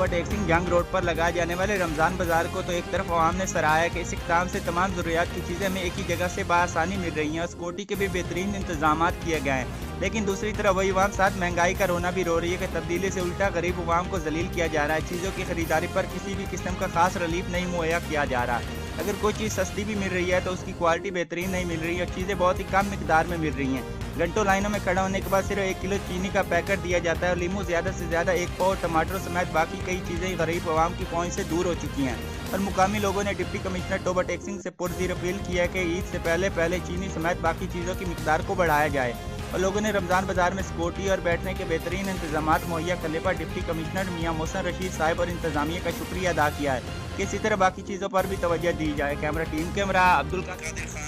Toba टेक्सिंग जंग road पर लगाए जाने वाले रमज़ान बाजार को तो एक तरफ अवाम ने सराहा है कि इस इक़दाम से तमाम ज़रूरियात की चीज़ें हमें एक ही जगह से बआसानी मिल रही हैं और सिक्योरिटी के भी बेहतरीन इंतजाम किए गए हैं। लेकिन दूसरी तरफ वही अवाम साथ महंगाई का रोना भी रो रही है कि तब्दीली से उल्टा गरीब अवाम को जलील किया जा रहा है। चीज़ों की खरीदारी पर किसी भी किस्म का खास रिलीफ नहीं मुहैया किया जा रहा। अगर कोई चीज़ सस्ती भी मिल रही है तो उसकी क्वालिटी बेहतरीन नहीं मिल रही है और चीज़ें बहुत ही कम मिकदार में मिल रही हैं। घंटों लाइनों में खड़ा होने के बाद सिर्फ 1 किलो चीनी का पैकेट दिया जाता है और लीमू ज़्यादा से ज़्यादा 1 पाव, टमाटर समेत बाकी कई चीज़ें गरीब अवाम की पहुंच से दूर हो चुकी हैं। और मुकामी लोगों ने डिप्टी कमिश्नर टोबा टेक्सिंग से पुरज़ोर अपील की है कि ईद से पहले चीनी समेत बाकी चीज़ों की मिकदार को बढ़ाया जाए। और लोगों ने रमज़ान बाजार में सिक्योरिटी और बैठने के बेहतरीन इंतजाम मुहैया करने पर डिप्टी कमिश्नर मियां मोहसिन रशीद साहब और इंतजामिया का शुक्रिया अदा किया है कि इसी तरह बाकी चीज़ों पर भी तवज्जो दी जाए। Camera team camera Abdul Qadir.